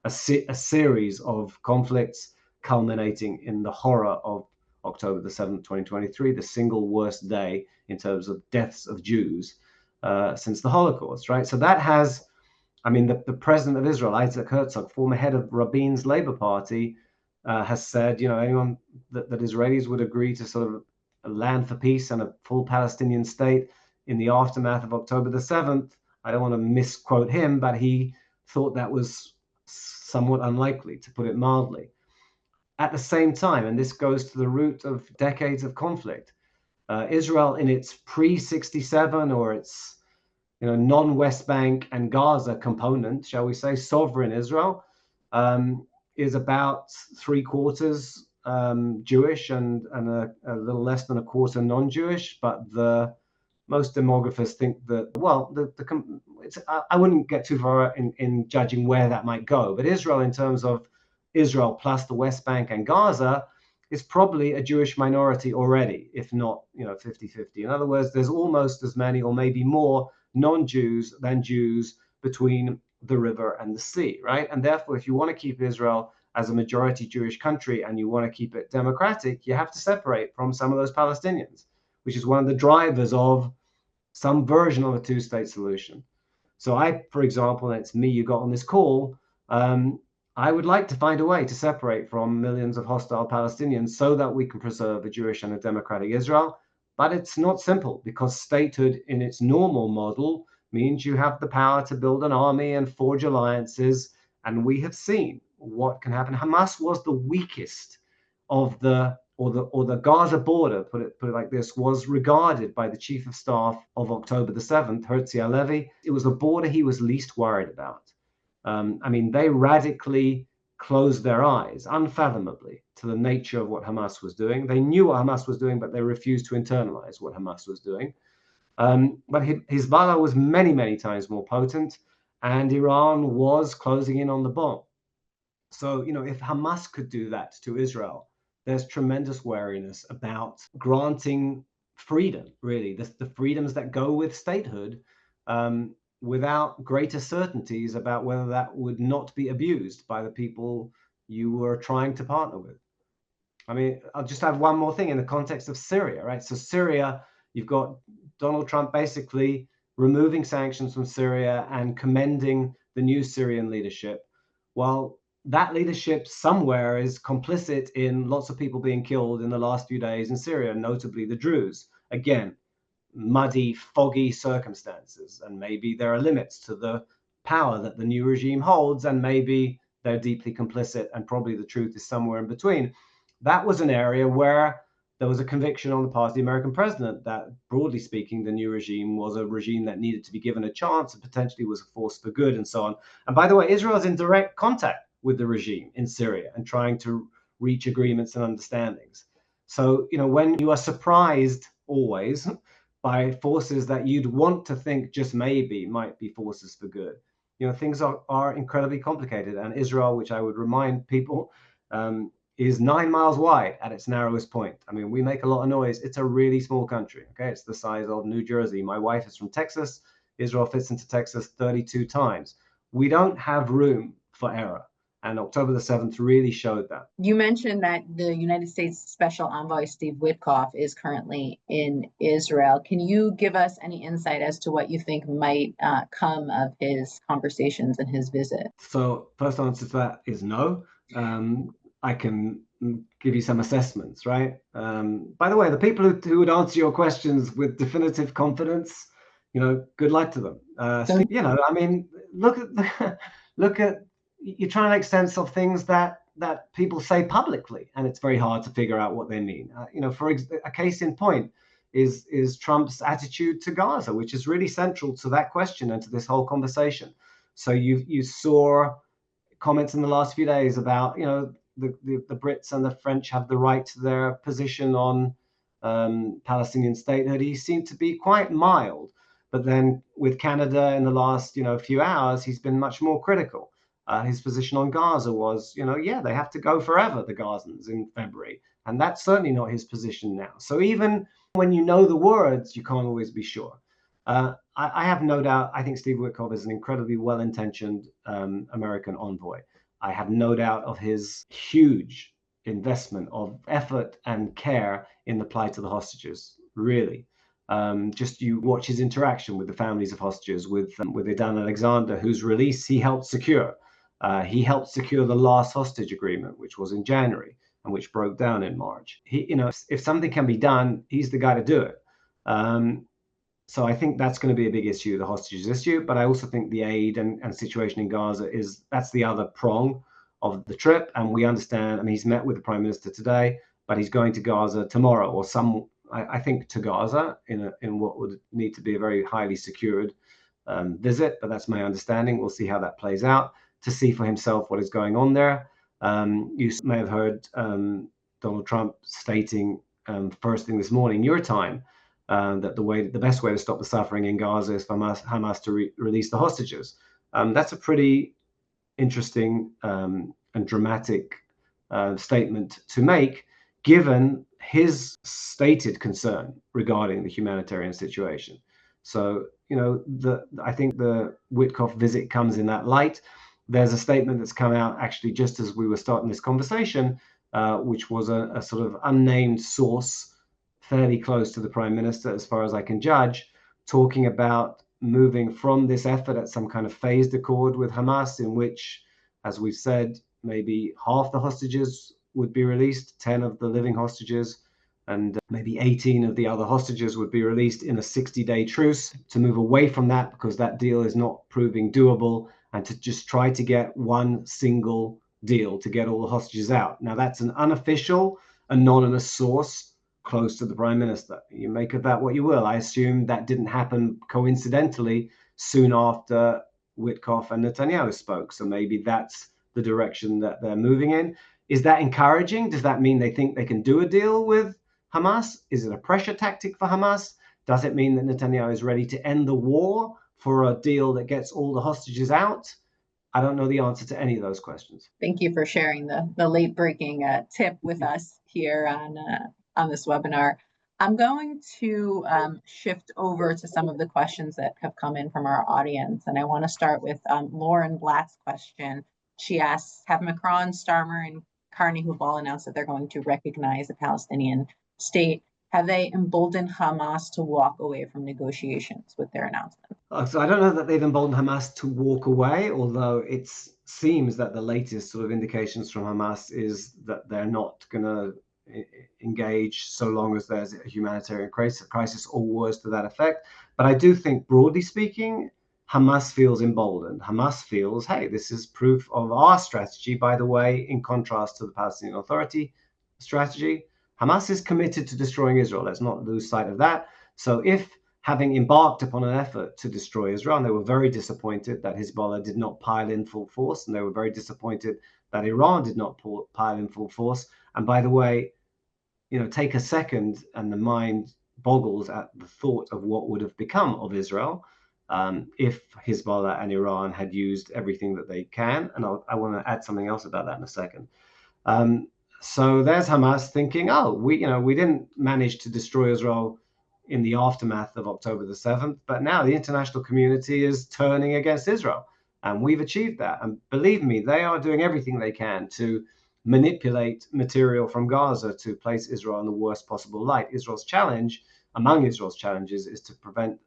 a series of conflicts culminating in the horror of October the 7th, 2023, the single worst day in terms of deaths of Jews since the Holocaust, right? So that has, the president of Israel, Isaac Herzog, former head of Rabin's Labour Party, has said, anyone that Israelis would agree to sort of a land for peace and a full Palestinian state in the aftermath of October the 7th, I don't want to misquote him, but he thought that was somewhat unlikely, to put it mildly. At the same time, and this goes to the root of decades of conflict, Israel in its pre-67 or its non-West Bank and Gaza component, shall we say, sovereign Israel, is about 3/4 Jewish and a little less than a quarter non-Jewish. But the most demographers think that, I wouldn't get too far in judging where that might go. But Israel, in terms of Israel plus the West Bank and Gaza, is probably a Jewish minority already, if not 50-50. In other words, there's almost as many or maybe more non-Jews than Jews between the river and the sea, right? And therefore, if you want to keep Israel as a majority Jewish country and you want to keep it democratic, you have to separate from some of those Palestinians, which is one of the drivers of some version of a two-state solution. So I, for example, and it's me you got on this call, I would like to find a way to separate from millions of hostile Palestinians so that we can preserve a Jewish and a democratic Israel. But it's not simple, because statehood in its normal model means you have the power to build an army and forge alliances. And we have seen what can happen. Hamas was the weakest of the Gaza border, put it like this, was regarded by the chief of staff of October the 7th, Herzi Halevi. It was the border he was least worried about. They radically closed their eyes, unfathomably, to the nature of what Hamas was doing. They knew what Hamas was doing, but they refused to internalize what Hamas was doing. But Hezbollah was many, many times more potent, and Iran was closing in on the bomb. So, if Hamas could do that to Israel, there's tremendous wariness about granting freedom, really, the freedoms that go with statehood, without greater certainties about whether that would not be abused by the people you were trying to partner with. I'll just add one more thing in the context of Syria, right? So Syria, you've got Donald Trump basically removing sanctions from Syria and commending the new Syrian leadership. Well, that leadership somewhere is complicit in lots of people being killed in the last few days in Syria, notably the Druze. Again, muddy, foggy circumstances. And maybe there are limits to the power that the new regime holds, and maybe they're deeply complicit, and probably the truth is somewhere in between. That was an area where there was a conviction on the part of the American president that, broadly speaking, the new regime was a regime that needed to be given a chance and potentially was a force for good and so on. And by the way, Israel is in direct contact with the regime in Syria and trying to reach agreements and understandings. So, when you are surprised always by forces that you'd want to think just maybe might be forces for good, things are incredibly complicated. And Israel, which I would remind people, is 9 miles wide at its narrowest point. I mean, we make a lot of noise. It's a really small country. Okay, it's the size of New Jersey. My wife is from Texas. Israel fits into Texas 32 times. We don't have room for error. And October the 7th really showed that.
You mentioned that the United States Special Envoy Steve Witkoff is currently in Israel. Can you give us any insight as to what you think might come of his conversations and his visit?
So first answer to that is no. I can give you some assessments, right? By the way, the people who would answer your questions with definitive confidence, good luck to them. I mean, look at you're trying to make sense of things that people say publicly, and it's very hard to figure out what they mean. For a case in point is Trump's attitude to Gaza, which is really central to that question and to this whole conversation. So you saw comments in the last few days about the Brits and the French have the right to their position on Palestinian statehood. He seemed to be quite mild, but then with Canada in the last few hours, he's been much more critical. His position on Gaza was, they have to go forever, the Gazans, in February. And that's certainly not his position now. So even when you know the words, you can't always be sure. I have no doubt, I think Steve Witkoff is an incredibly well-intentioned American envoy. I have no doubt of his huge investment of effort and care in the plight of the hostages, really. Just you watch his interaction with the families of hostages, with Idan Alexander, whose release he helped secure. He helped secure the last hostage agreement, which was in January and which broke down in March. If something can be done, he's the guy to do it. So I think that's going to be a big issue, the hostages issue. But I also think the aid and situation in Gaza that's the other prong of the trip. And we understand, I mean, he's met with the Prime Minister today, but he's going to Gaza tomorrow, or I think to Gaza in what would need to be a very highly secured visit. But that's my understanding. We'll see how that plays out, to see for himself what is going on there. You may have heard Donald Trump stating first thing this morning, your time, that the best way to stop the suffering in Gaza is for Hamas to release the hostages. That's a pretty interesting and dramatic statement to make, given his stated concern regarding the humanitarian situation. So, I think the Witkoff visit comes in that light. There's a statement that's come out actually just as we were starting this conversation, which was a sort of unnamed source fairly close to the Prime Minister, as far as I can judge, talking about moving from this effort at some kind of phased accord with Hamas, in which, as we've said, maybe half the hostages would be released, 10 of the living hostages, and maybe 18 of the other hostages would be released in a 60-day truce, to move away from that because that deal is not proving doable, and to just try to get one single deal to get all the hostages out. Now, that's an unofficial, anonymous source close to the Prime Minister. You make of that what you will. I assume that didn't happen coincidentally soon after Witkoff and Netanyahu spoke. So maybe that's the direction that they're moving in. Is that encouraging? Does that mean they think they can do a deal with Hamas? Is it a pressure tactic for Hamas? Does it mean that Netanyahu is ready to end the war for a deal that gets all the hostages out? I don't know the answer to any of those questions.
Thank you for sharing the late breaking tip with us here on this webinar. I'm going to shift over to some of the questions that have come in from our audience. And I want to start with Lauren Blatt's question. She asks, have Macron, Starmer, and Carney, who've all announced that they're going to recognize the Palestinian state, have they emboldened Hamas to walk away from negotiations with their announcement?
So I don't know that they've emboldened Hamas to walk away, although it seems that the latest sort of indications from Hamas is that they're not going to engage so long as there's a humanitarian crisis or worse to that effect. But I do think, broadly speaking, Hamas feels emboldened. Hamas feels, hey, this is proof of our strategy, by the way, in contrast to the Palestinian Authority strategy. Hamas is committed to destroying Israel. Let's not lose sight of that. So if, having embarked upon an effort to destroy Israel, and they were very disappointed that Hezbollah did not pile in full force, and they were very disappointed that Iran did not pile in full force. And by the way, take a second, and the mind boggles at the thought of what would have become of Israel if Hezbollah and Iran had used everything that they can. And I want to add something else about that in a second. So there's Hamas thinking, oh, we didn't manage to destroy Israel in the aftermath of October the 7th, but now the international community is turning against Israel. And we've achieved that. And believe me, they are doing everything they can to manipulate material from Gaza to place Israel in the worst possible light. Among Israel's challenges, is to prevent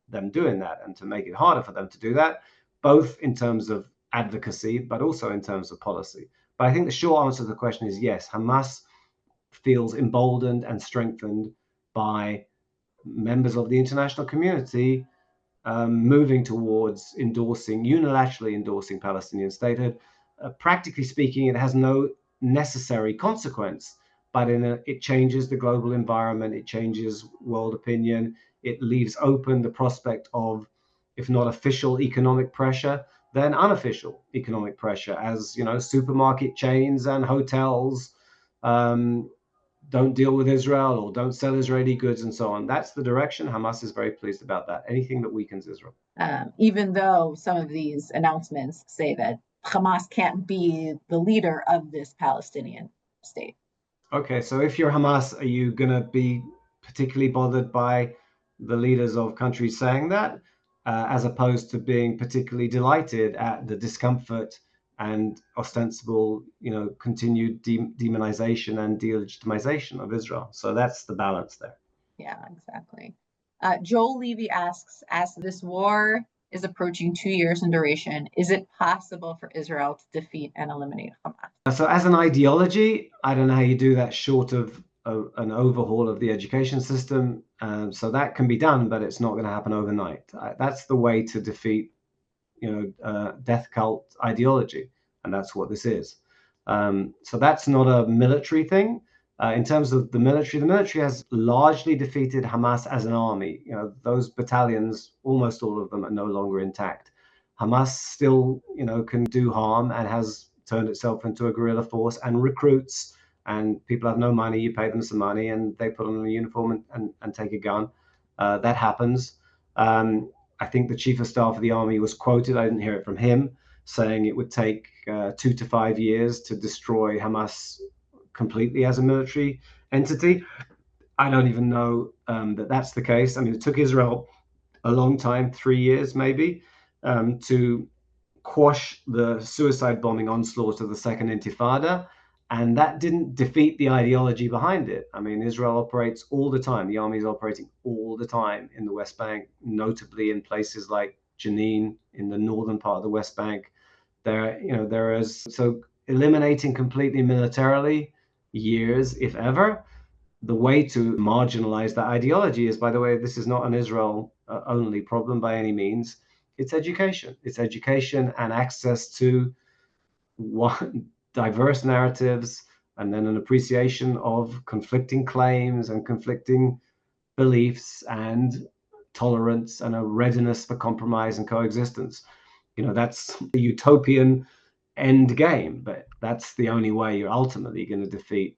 them doing that and to make it harder for them to do that, both in terms of advocacy, but also in terms of policy. But I think the short answer to the question is yes, Hamas feels emboldened and strengthened by members of the international community moving towards unilaterally endorsing Palestinian statehood. Practically speaking, it has no necessary consequence, but it changes the global environment, it changes world opinion, it leaves open the prospect of, if not official economic pressure, then unofficial economic pressure, as supermarket chains and hotels don't deal with Israel or don't sell Israeli goods and so on. That's the direction. Hamas is very pleased about that. Anything that weakens Israel.
Even though some of these announcements say that Hamas can't be the leader of this Palestinian state.
Okay, so if you're Hamas, are you going to be particularly bothered by the leaders of countries saying that, as opposed to being particularly delighted at the discomfort and ostensible, continued demonization and delegitimization of Israel? So that's the balance there.
Yeah, exactly. Joel Levy asks, as this war is approaching 2 years in duration, is it possible for Israel to defeat and eliminate Hamas?
So as an ideology, I don't know how you do that short of an overhaul of the education system. So that can be done, but it's not going to happen overnight. That's the way to defeat death cult ideology, and that's what this is. So that's not a military thing. In terms of the military has largely defeated Hamas as an army. Those battalions, almost all of them, are no longer intact. Hamas still, can do harm and has turned itself into a guerrilla force and recruits. And people have no money. You pay them some money, and they put on a uniform and take a gun. That happens. I think the chief of staff of the army was quoted, I didn't hear it from him, saying it would take 2 to 5 years to destroy Hamas completely as a military entity. I don't even know that that's the case. I mean, it took Israel a long time, 3 years maybe, to quash the suicide bombing onslaught of the Second Intifada. And that didn't defeat the ideology behind it. I mean, Israel operates all the time. The army is operating all the time in the West Bank, notably in places like Jenin in the northern part of the West Bank. So eliminating completely militarily, years, if ever. The way to marginalize that ideology is, by the way, this is not an Israel only problem by any means. It's education. It's education and access to diverse narratives, and then an appreciation of conflicting claims and conflicting beliefs and tolerance and a readiness for compromise and coexistence. That's the utopian end game, but that's the only way you're ultimately going to defeat,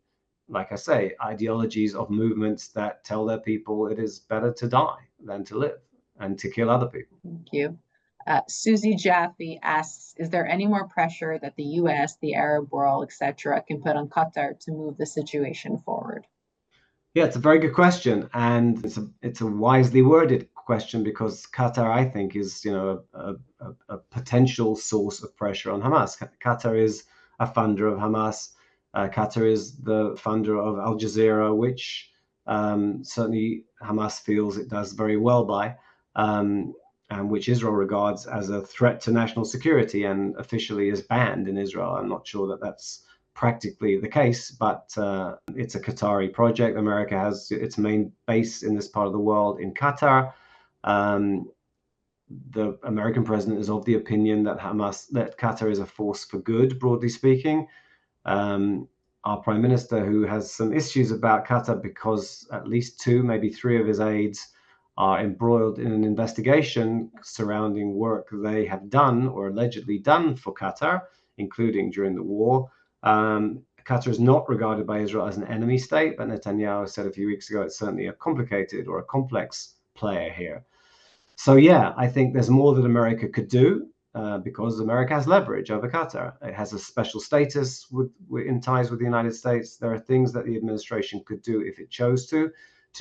like I say, ideologies of movements that tell their people it is better to die than to live and to kill other people.
Thank you. Susie Jaffe asks, is there any more pressure that the US, the Arab world, etc., can put on Qatar to move the situation forward?
Yeah, it's a very good question, and it's a wisely worded question, because Qatar, I think, is a potential source of pressure on Hamas. Qatar is a funder of Hamas. Qatar is the funder of Al Jazeera, which certainly Hamas feels it does very well by. And which Israel regards as a threat to national security and officially is banned in Israel. I'm not sure that that's practically the case, but it's a Qatari project. America has its main base in this part of the world in Qatar. The American president is of the opinion that Qatar is a force for good, broadly speaking. our prime minister, who has some issues about Qatar because at least 2, maybe 3 of his aides are embroiled in an investigation surrounding work they have done or allegedly done for Qatar, including during the war. Qatar is not regarded by Israel as an enemy state, but Netanyahu said a few weeks ago it's certainly a complicated or a complex player here. So yeah, I think there's more that America could do because America has leverage over Qatar. It has a special status in ties with the United States. There are things that the administration could do if it chose to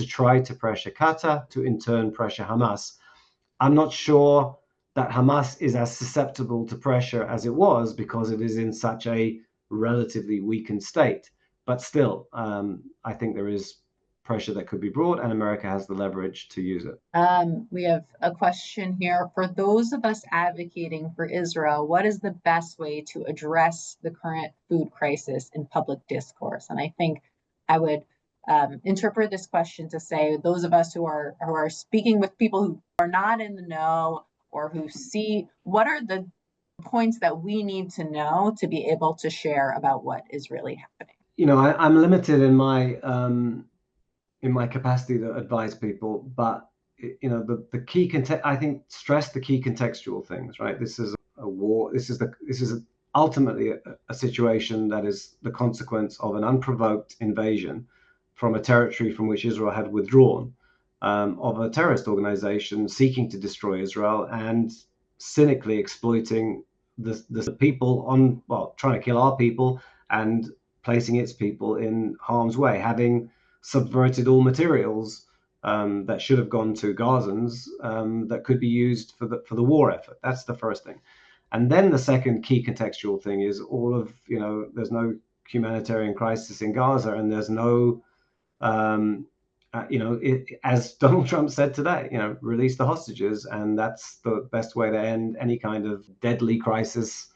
try to pressure Qatar, to in turn pressure Hamas. I'm not sure that Hamas is as susceptible to pressure as it was because it is in such a relatively weakened state. But still, I think there is pressure that could be brought, and America has the leverage to use it.
We have a question here. For those of us advocating for Israel, what is the best way to address the current food crisis in public discourse? And I think I would interpret this question to say those of us who are speaking with people who are not in the know or who see, what are the points that we need to know to be able to share about what is really happening?
You know, I'm limited in my capacity to advise people, but you know, the key I think stress the key contextual things, right? This is a war. This is ultimately a situation that is the consequence of an unprovoked invasion from a territory from which Israel had withdrawn, of a terrorist organization seeking to destroy Israel and cynically exploiting the people trying to kill our people and placing its people in harm's way, having subverted all materials that should have gone to Gazans that could be used for the war effort. That's the first thing. And then the second key contextual thing is there's no humanitarian crisis in Gaza, and there's no, as Donald Trump said today, release the hostages, and that's the best way to end any kind of deadly crisis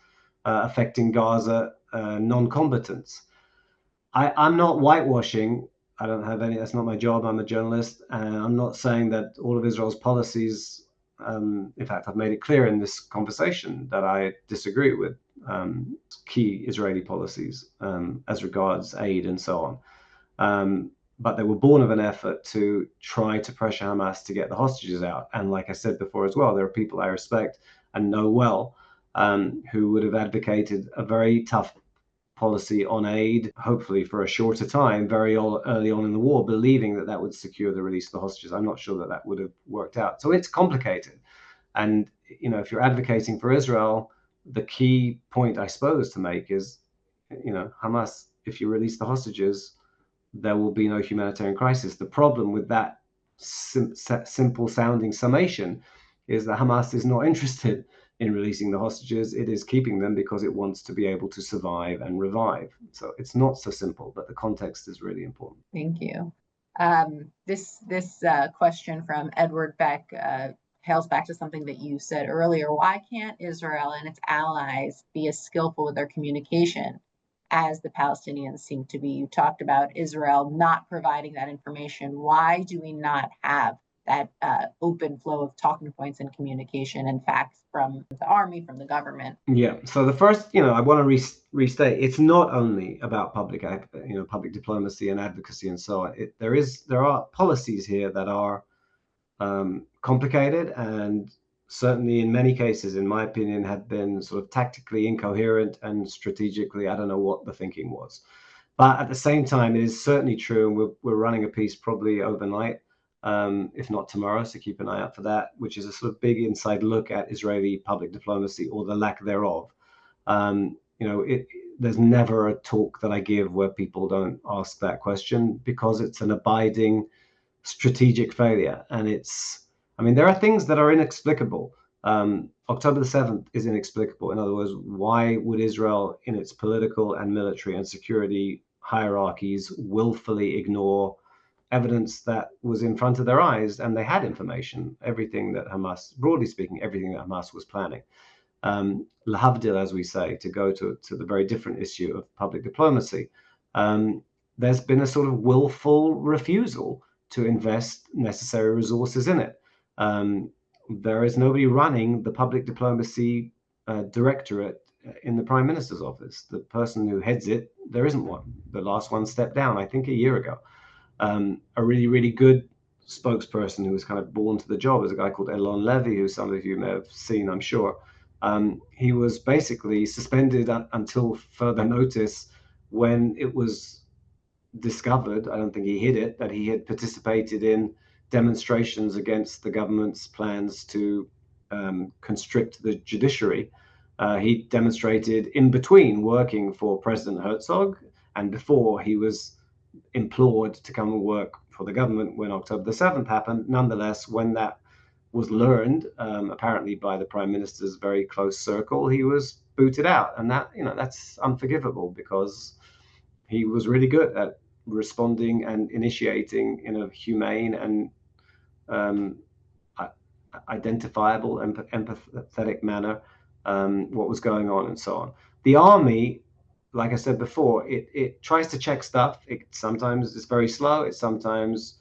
affecting Gaza non-combatants. I'm not whitewashing. I don't have any. That's not my job. I'm a journalist, and I'm not saying that all of Israel's policies. In fact, I've made it clear in this conversation that I disagree with key Israeli policies as regards aid and so on. But they were born of an effort to try to pressure Hamas to get the hostages out. And like I said before as well, there are people I respect and know well who would have advocated a very tough policy on aid, hopefully for a shorter time, very early on in the war, believing that would secure the release of the hostages. I'm not sure that would have worked out. So it's complicated. And, if you're advocating for Israel, the key point I suppose to make is, Hamas, if you release the hostages, there will be no humanitarian crisis. The problem with that simple sounding summation is that Hamas is not interested in releasing the hostages. It is keeping them because it wants to be able to survive and revive. So it's not so simple, but the context is really important.
Thank you. This question from Edward Beck hails back to something that you said earlier. Why can't Israel and its allies be as skillful with their communication as the Palestinians seem to be? You talked about Israel not providing that information. Why do we not have that open flow of talking points and communication and facts from the army, from the government?
Yeah. So the first, I want to restate, it's not only about public diplomacy and advocacy and so on. There are policies here that are complicated and certainly in many cases, in my opinion, have been sort of tactically incoherent and strategically, I don't know what the thinking was. But at the same time, it is certainly true, and we're running a piece probably overnight, if not tomorrow, so keep an eye out for that, which is a sort of big inside look at Israeli public diplomacy or the lack thereof. There's never a talk that I give where people don't ask that question because it's an abiding strategic failure. And there are things that are inexplicable. October the 7th is inexplicable. In other words, why would Israel, in its political and military and security hierarchies, willfully ignore evidence that was in front of their eyes? And they had information, everything that Hamas, broadly speaking, everything that Hamas was planning. Lahavdil, as we say, to go to the very different issue of public diplomacy. There's been a sort of willful refusal to invest necessary resources in it. There is nobody running the public diplomacy directorate in the Prime Minister's office. The person who heads it, there isn't one. The last one stepped down, I think, a year ago. A really, really good spokesperson who was kind of born to the job is a guy called Elon Levy, who some of you may have seen, I'm sure. He was basically suspended until further notice when it was discovered, I don't think he hid it, that he had participated in demonstrations against the government's plans to constrict the judiciary. He demonstrated in between working for President Herzog and before he was implored to come and work for the government when October the 7th happened. Nonetheless, when that was learned, apparently by the Prime Minister's very close circle, he was booted out. And that, that's unforgivable because he was really good at responding and initiating in a humane and identifiable and empathetic manner what was going on and so on. The army, like I said before, it tries to check stuff. It sometimes is very slow. It sometimes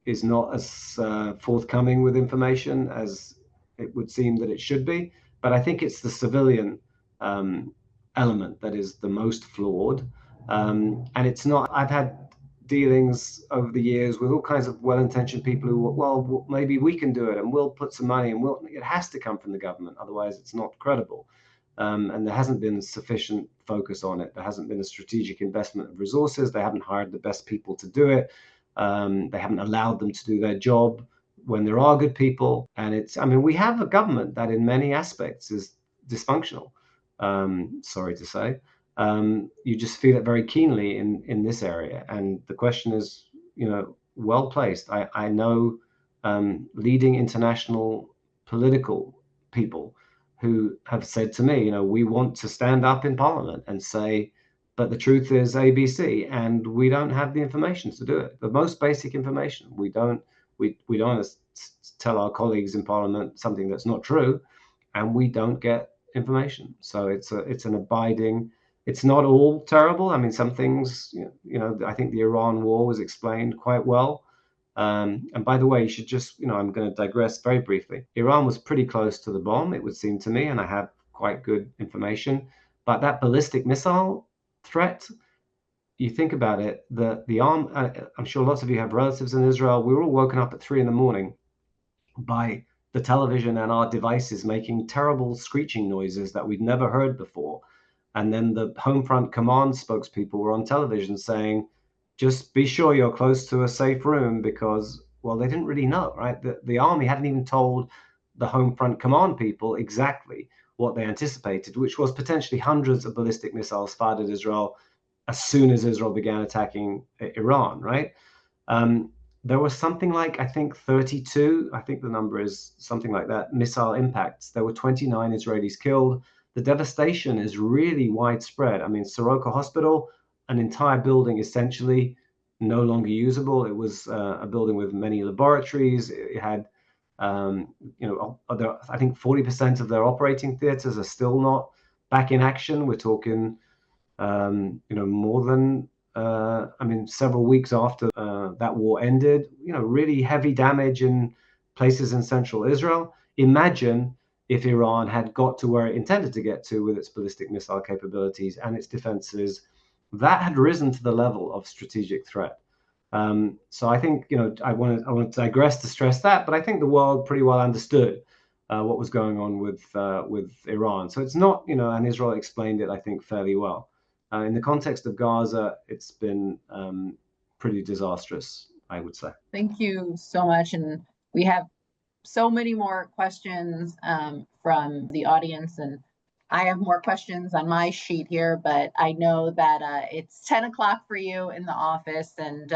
is not as forthcoming with information as it would seem that it should be. But I think it's the civilian element that is the most flawed. And it's not, I've had dealings over the years with all kinds of well-intentioned people who, well, maybe we can do it and we'll put some money and it has to come from the government. Otherwise it's not credible. And there hasn't been sufficient focus on it. There hasn't been a strategic investment of resources. They haven't hired the best people to do it. They haven't allowed them to do their job when there are good people. And we have a government that in many aspects is dysfunctional. Sorry to say. You just feel it very keenly in this area. And the question is, well placed. I know leading international political people who have said to me, we want to stand up in Parliament and say, but the truth is ABC, and we don't have the information to do it. The most basic information. We don't tell our colleagues in Parliament something that's not true, and we don't get information. So it's an abiding. It's not all terrible. I mean, some things, I think the Iran war was explained quite well. And by the way, you should just, I'm going to digress very briefly. Iran was pretty close to the bomb, it would seem to me, and I have quite good information. But that ballistic missile threat, you think about it, the arm, I'm sure lots of you have relatives in Israel. We were all woken up at 3 a.m. by the television and our devices making terrible screeching noises that we'd never heard before. And then the Homefront Command spokespeople were on television saying, just be sure you're close to a safe room because, well, they didn't really know, right? The army hadn't even told the Homefront Command people exactly what they anticipated, which was potentially hundreds of ballistic missiles fired at Israel as soon as Israel began attacking Iran, right? There was something like, I think 32, I think the number is something like that, missile impacts. There were 29 Israelis killed. The devastation is really widespread. I mean, Soroka Hospital, an entire building essentially no longer usable. It was a building with many laboratories. It had, I think 40% of their operating theaters are still not back in action. We're talking, more than, several weeks after that war ended, really heavy damage in places in central Israel. Imagine if Iran had got to where it intended to get to with its ballistic missile capabilities and its defenses, that had risen to the level of strategic threat. So I think, I want to digress to stress that, but I think the world pretty well understood what was going on with Iran. So it's not, and Israel explained it, I think, fairly well. In the context of Gaza, it's been pretty disastrous, I would say.
Thank you so much. And we have so many more questions from the audience, and I have more questions on my sheet here, but I know that it's 10 o'clock for you in the office, and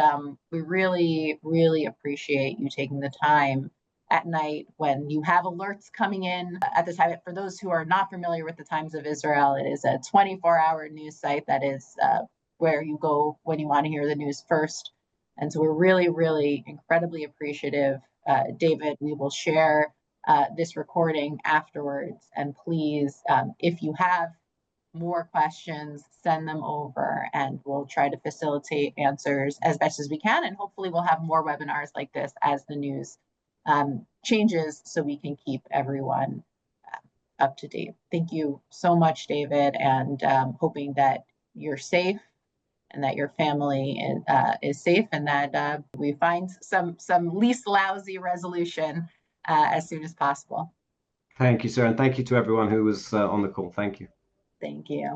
we really, really appreciate you taking the time at night when you have alerts coming in at the time. For those who are not familiar with the Times of Israel, it is a 24-hour news site that is where you go when you want to hear the news first. And so we're really, really incredibly appreciative. David, we will share this recording afterwards. And please, if you have more questions, send them over and we'll try to facilitate answers as best as we can. And hopefully we'll have more webinars like this as the news changes so we can keep everyone up to date. Thank you so much, David, and hoping that you're safe and that your family is safe, and that we find some least lousy resolution as soon as possible.
Thank you, sir, and thank you to everyone who was on the call. Thank you.
Thank you.